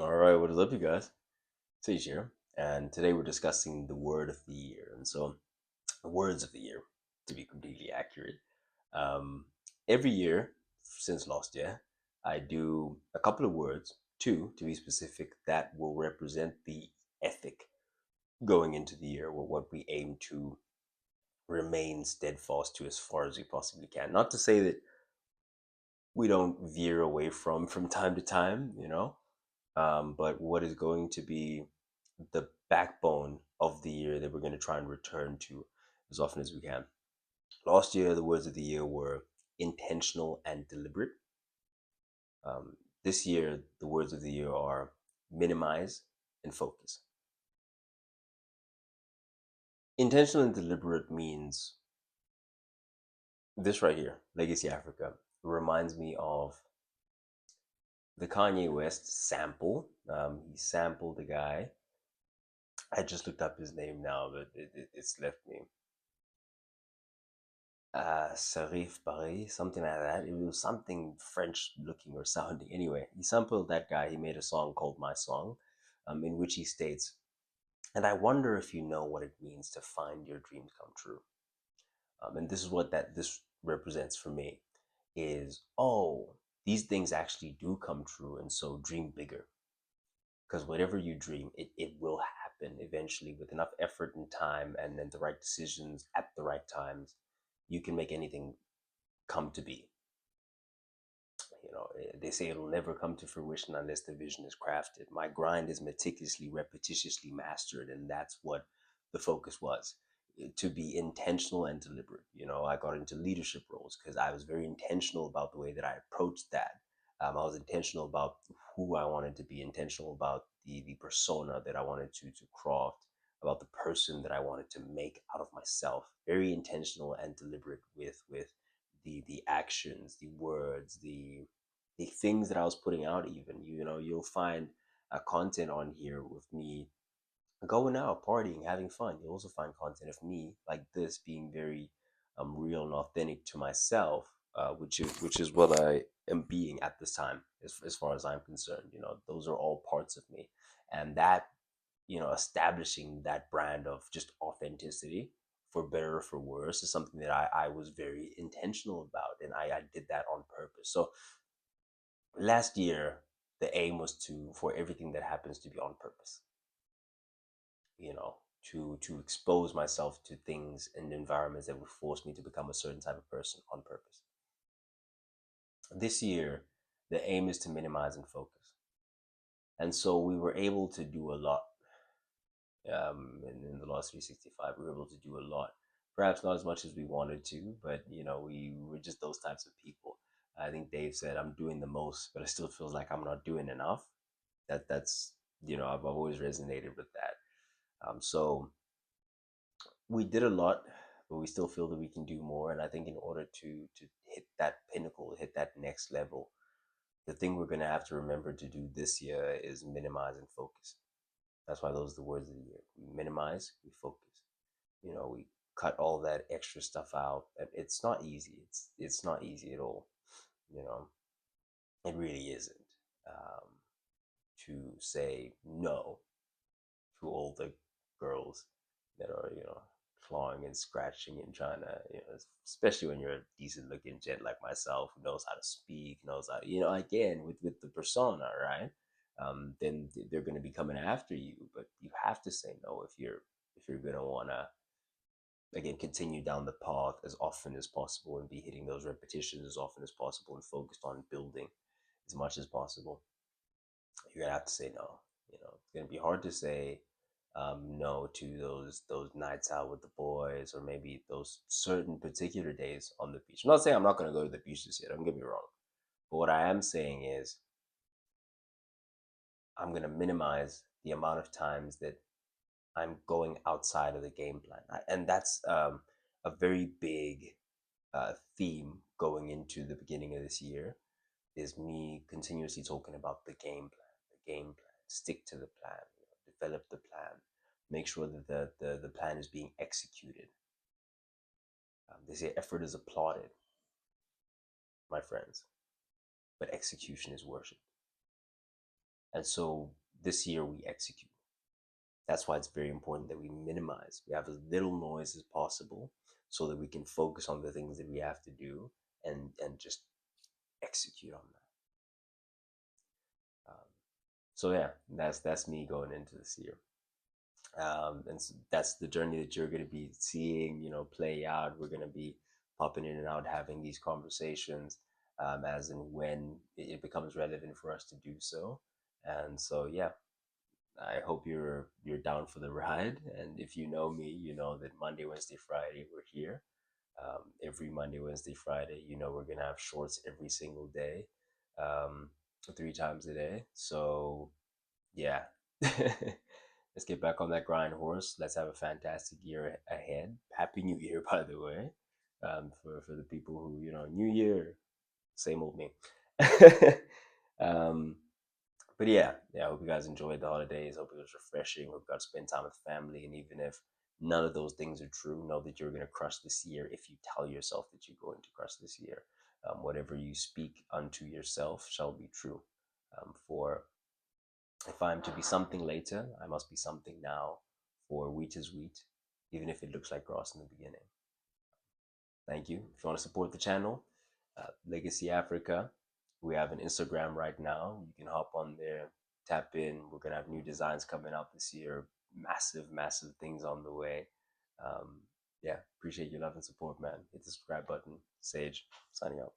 All right, what is up, you guys? Sage here, and today we're discussing the word of the year. And so, the words of the year, to be completely accurate. Um, every year since last year, I do a couple of words, two to be specific, that will represent the ethic going into the year, or what we aim to remain steadfast to as far as we possibly can. Not to say that we don't veer away from time to time, but what is going to be the backbone of the year that we're going to try and return to as often as we can. Last year, the words of the year were intentional and deliberate. This year, the words of the year are minimize and focus. Intentional and deliberate means this right here, Legacy Africa, reminds me of the Kanye West sample. He sampled the guy. I just looked up his name now, but it's left me. Sarif Barry, something like that. It was something French looking or sounding. Anyway, he sampled that guy. He made a song called My Song, in which he states, and I wonder if you know what it means to find your dreams come true. And this is what this represents for me is, oh, these things actually do come true. And so dream bigger, because whatever you dream, it will happen eventually with enough effort and time, and then the right decisions at the right times. You can make anything come to be. They say it'll never come to fruition unless the vision is crafted. My grind is meticulously, repetitiously mastered, and that's what the focus was, to be intentional and deliberate. I got into leadership roles because I was very intentional about the way that I approached that. I was intentional about who I wanted to be, intentional about the persona that I wanted to craft, about the person that I wanted to make out of myself. Very intentional and deliberate with the actions, the words, the things that I was putting out. Even you'll find content on here with me going out, partying, having fun. You'll also find content of me like this being very real and authentic to myself, which is what I am being at this time, as far as I'm concerned. Those are all parts of me, and that establishing that brand of just authenticity, for better or for worse, is something that I was very intentional about, and I did that on purpose. So last year, the aim was to for everything that happens to be on purpose. You know, to expose myself to things and environments that would force me to become a certain type of person on purpose. This year, the aim is to minimize and focus, and so we were able to do a lot. In the last 365, we were able to do a lot. Perhaps not as much as we wanted to, but we were just those types of people. I think Dave said, "I'm doing the most, but it still feels like I'm not doing enough." That's I've always resonated with that. So we did a lot, but we still feel that we can do more. And I think in order to hit that pinnacle, hit that next level, the thing we're gonna have to remember to do this year is minimize and focus. That's why those are the words of the year. We minimize, we focus. We cut all that extra stuff out. And it's not easy. It's not easy at all. You know, it really isn't. Um, to say no to all the girls that are clawing and scratching and trying to especially when you're a decent looking gent like myself, who knows how to speak, knows how to, again, with the persona, right? Then they're going to be coming after you, but you have to say no if you're going to want to, again, continue down the path as often as possible and be hitting those repetitions as often as possible and focused on building as much as possible. You're gonna have to say no. It's gonna be hard to say no to those nights out with the boys, or maybe those certain particular days on the beach. I'm not saying I'm not gonna go to the beach this year. Don't get me wrong. But what I am saying is I'm gonna minimize the amount of times that I'm going outside of the game plan, and that's a very big theme going into the beginning of this year. Is me continuously talking about the game plan, stick to the plan, develop the plan, make sure that the plan is being executed. They say effort is applauded, my friends, but execution is worship. And so this year we execute. That's why it's very important that we minimize. We have as little noise as possible so that we can focus on the things that we have to do and just execute on that. So yeah, that's me going into this year. That's the journey that you're going to be seeing, play out. We're going to be popping in and out, having these conversations as and when it becomes relevant for us to do so. And so, yeah, I hope you're down for the ride. And if you know me, you know that Monday, Wednesday, Friday we're here. Every Monday, Wednesday, Friday, we're gonna have shorts every single day, um, 3 times a day. So yeah, let's get back on that grind horse. Let's have a fantastic year ahead. Happy New Year, by the way, for the people who New Year, same old me. um, but yeah, I hope you guys enjoyed the holidays. Hope it was refreshing. Hope you got to spend time with family. And even if none of those things are true, know that you're going to crush this year if you tell yourself that you're going to crush this year. Whatever you speak unto yourself shall be true. For if I'm to be something later, I must be something now. For wheat is wheat, even if it looks like grass in the beginning. Thank you. If you want to support the channel, Legacy Africa, we have an Instagram right now. You can hop on there, tap in. We're going to have new designs coming out this year. Massive, massive things on the way. Yeah, appreciate your love and support, man. Hit the subscribe button. Sage, signing out.